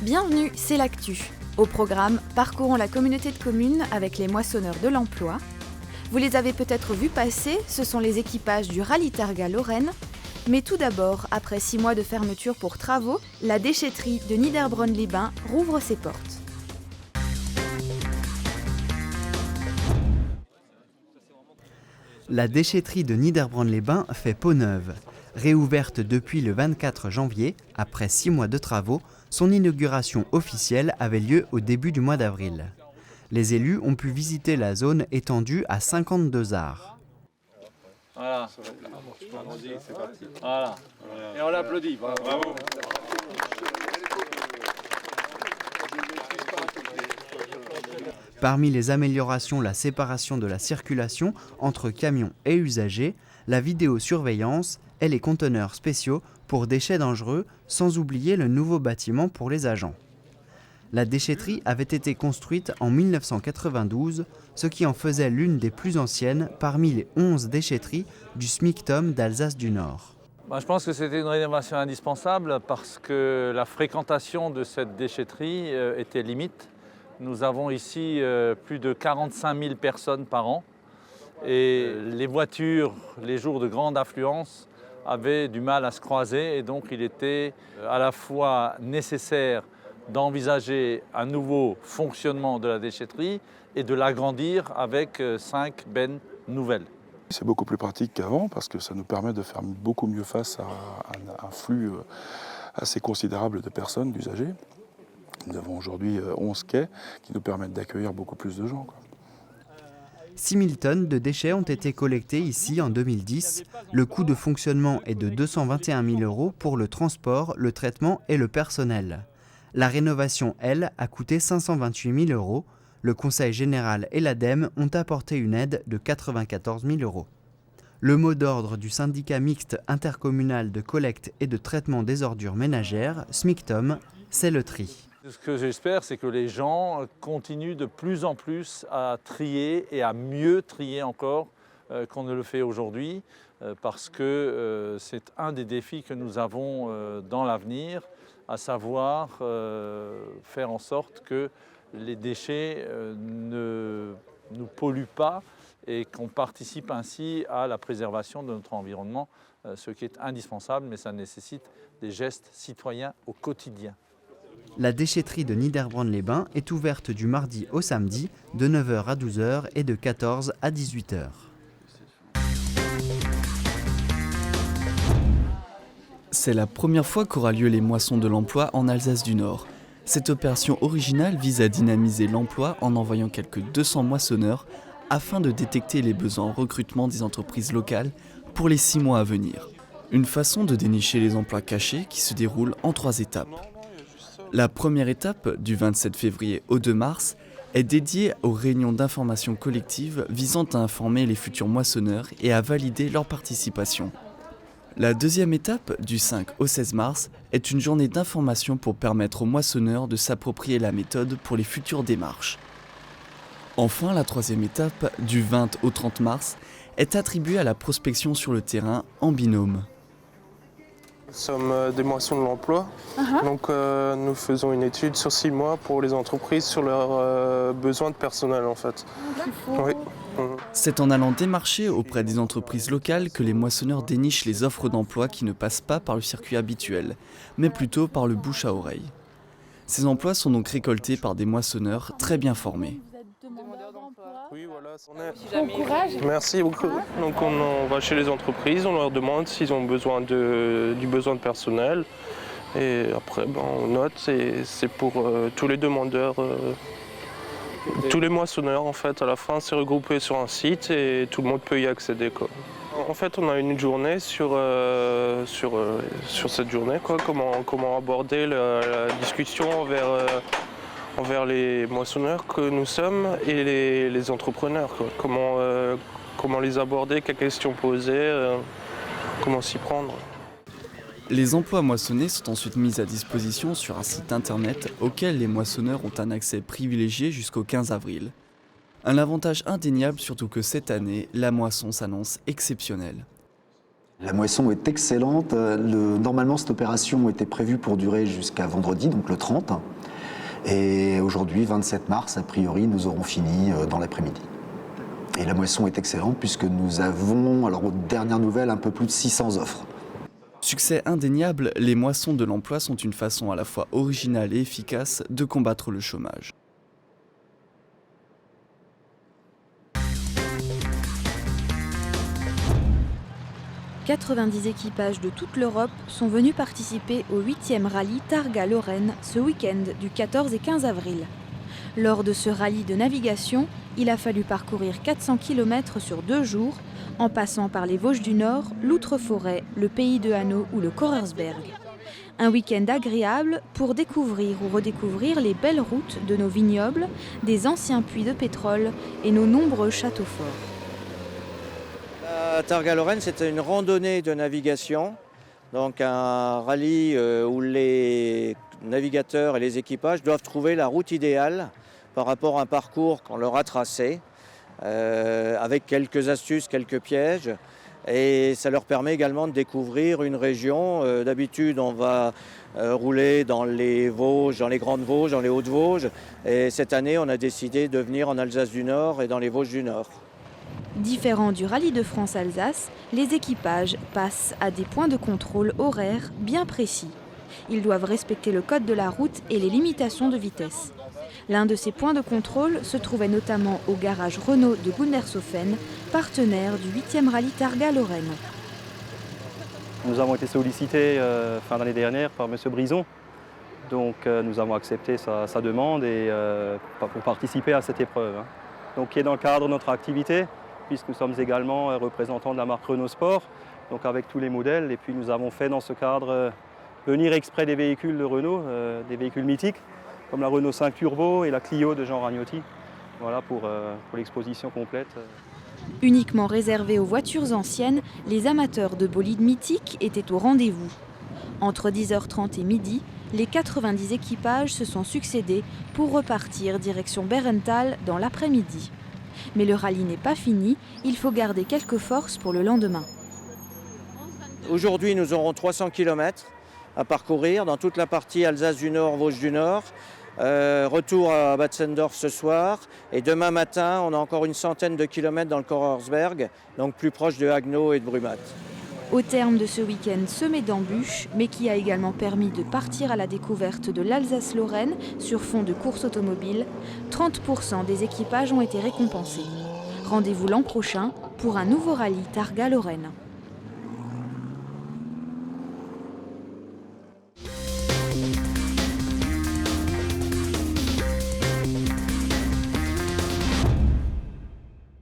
Bienvenue, c'est l'actu. Au programme, parcourons la communauté de communes avec les moissonneurs de l'emploi. Vous les avez peut-être vus passer, ce sont les équipages du Rallye Targa Lorraine. Mais tout d'abord, après 6 mois de fermeture pour travaux, la déchetterie de Niederbronn-les-Bains rouvre ses portes. La déchetterie de Niederbronn-les-Bains fait peau neuve. Réouverte depuis le 24 janvier, après 6 mois de travaux, son inauguration officielle avait lieu au début du mois d'avril. Les élus ont pu visiter la zone étendue à 52 arts. Voilà. Voilà. Et on l'applaudit. Bravo. Parmi les améliorations, la séparation de la circulation entre camions et usagers, la vidéosurveillance et les conteneurs spéciaux pour déchets dangereux, sans oublier le nouveau bâtiment pour les agents. La déchetterie avait été construite en 1992, ce qui en faisait l'une des plus anciennes parmi les 11 déchetteries du SMICTOM d'Alsace du Nord. Je pense que c'était une rénovation indispensable parce que la fréquentation de cette déchetterie était limite. Nous avons ici plus de 45 000 personnes par an et les voitures, les jours de grande affluence, avaient du mal à se croiser et donc il était à la fois nécessaire d'envisager un nouveau fonctionnement de la déchetterie et de l'agrandir avec 5 bennes nouvelles. C'est beaucoup plus pratique qu'avant parce que ça nous permet de faire beaucoup mieux face à un flux assez considérable de personnes, d'usagers. Nous avons aujourd'hui 11 quais qui nous permettent d'accueillir beaucoup plus de gens. 6 000 tonnes de déchets ont été collectés ici en 2010. Le coût de fonctionnement est de 221 000 € pour le transport, le traitement et le personnel. La rénovation, elle, a coûté 528 000 €. Le Conseil général et l'ADEME ont apporté une aide de 94 000 €. Le mot d'ordre du syndicat mixte intercommunal de collecte et de traitement des ordures ménagères, SMICTOM, c'est le tri. Ce que j'espère, c'est que les gens continuent de plus en plus à trier et à mieux trier encore qu'on ne le fait aujourd'hui, parce que c'est un des défis que nous avons dans l'avenir, à savoir faire en sorte que les déchets ne nous polluent pas et qu'on participe ainsi à la préservation de notre environnement, ce qui est indispensable, mais ça nécessite des gestes citoyens au quotidien. La déchetterie de Niederbronn-les-Bains est ouverte du mardi au samedi, de 9h à 12h et de 14 à 18h. C'est la première fois qu'aura lieu les moissons de l'emploi en Alsace du Nord. Cette opération originale vise à dynamiser l'emploi en envoyant quelques 200 moissonneurs afin de détecter les besoins en recrutement des entreprises locales pour les 6 mois à venir. Une façon de dénicher les emplois cachés qui se déroule en 3 étapes. La première étape, du 27 février au 2 mars, est dédiée aux réunions d'information collective visant à informer les futurs moissonneurs et à valider leur participation. La deuxième étape, du 5 au 16 mars, est une journée d'information pour permettre aux moissonneurs de s'approprier la méthode pour les futures démarches. Enfin, la troisième étape, du 20 au 30 mars, est attribuée à la prospection sur le terrain en binôme. Nous sommes des moissons de l'emploi, donc nous faisons une étude sur 6 mois pour les entreprises sur leurs besoins de personnel en fait. Oui. C'est en allant démarcher auprès des entreprises locales que les moissonneurs dénichent les offres d'emploi qui ne passent pas par le circuit habituel, mais plutôt par le bouche à oreille. Ces emplois sont donc récoltés par des moissonneurs très bien formés. Oui, voilà. Bon courage. Merci beaucoup. Donc on va chez les entreprises, on leur demande s'ils ont besoin du besoin de personnel. Et après, on note, c'est pour tous les demandeurs, tous les moissonneurs en fait. À la fin, c'est regroupé sur un site et tout le monde peut y accéder, quoi. En fait, on a une journée sur cette journée, quoi. Comment aborder la discussion envers les moissonneurs que nous sommes et les entrepreneurs, quoi. Comment les aborder, quelles questions poser, comment s'y prendre. Les emplois moissonnés sont ensuite mis à disposition sur un site internet auquel les moissonneurs ont un accès privilégié jusqu'au 15 avril. Un avantage indéniable, surtout que cette année, la moisson s'annonce exceptionnelle. La moisson est excellente. Normalement, cette opération était prévue pour durer jusqu'à vendredi, donc le 30. Et aujourd'hui, 27 mars, a priori, nous aurons fini dans l'après-midi. Et la moisson est excellente puisque nous avons, alors aux dernières nouvelles, un peu plus de 600 offres. Succès indéniable, les moissons de l'emploi sont une façon à la fois originale et efficace de combattre le chômage. « 90 équipages de toute l'Europe sont venus participer au 8e rallye Targa-Lorraine ce week-end du 14 et 15 avril. Lors de ce rallye de navigation, il a fallu parcourir 400 km sur 2 jours, en passant par les Vosges du Nord, l'Outre-Forêt, le Pays de Hanau ou le Korersberg. Un week-end agréable pour découvrir ou redécouvrir les belles routes de nos vignobles, des anciens puits de pétrole et nos nombreux châteaux forts. La Targa-Lorraine, c'est une randonnée de navigation, donc un rallye où les navigateurs et les équipages doivent trouver la route idéale par rapport à un parcours qu'on leur a tracé, avec quelques astuces, quelques pièges. Et ça leur permet également de découvrir une région. D'habitude, on va rouler dans les Vosges, dans les Grandes Vosges, dans les Hautes-Vosges. Et cette année, on a décidé de venir en Alsace du Nord et dans les Vosges du Nord. Différent du rallye de France-Alsace, les équipages passent à des points de contrôle horaires bien précis. Ils doivent respecter le code de la route et les limitations de vitesse. L'un de ces points de contrôle se trouvait notamment au garage Renault de Gundershofen, partenaire du 8e rallye Targa-Lorraine. Nous avons été sollicités fin d'année dernière par M. Brison. Donc nous avons accepté sa demande pour participer à cette épreuve. Donc qui est dans le cadre de notre activité, puisque nous sommes également représentants de la marque Renault Sport, donc avec tous les modèles. Et puis nous avons fait dans ce cadre venir exprès des véhicules de Renault, des véhicules mythiques, comme la Renault 5 Turbo et la Clio de Jean Ragnotti, voilà pour l'exposition complète. Uniquement réservés aux voitures anciennes, les amateurs de bolides mythiques étaient au rendez-vous. Entre 10h30 et midi, les 90 équipages se sont succédés pour repartir direction Bärental dans l'après-midi. Mais le rallye n'est pas fini, il faut garder quelques forces pour le lendemain. Aujourd'hui, nous aurons 300 km à parcourir dans toute la partie Alsace du Nord, Vosges du Nord. Retour à Batzendorf ce soir. Et demain matin, on a encore une centaine de kilomètres dans le Korersberg, donc plus proche de Haguenau et de Brumath. Au terme de ce week-end semé d'embûches, mais qui a également permis de partir à la découverte de l'Alsace-Lorraine sur fond de course automobile, 30% des équipages ont été récompensés. Rendez-vous l'an prochain pour un nouveau rallye Targa-Lorraine.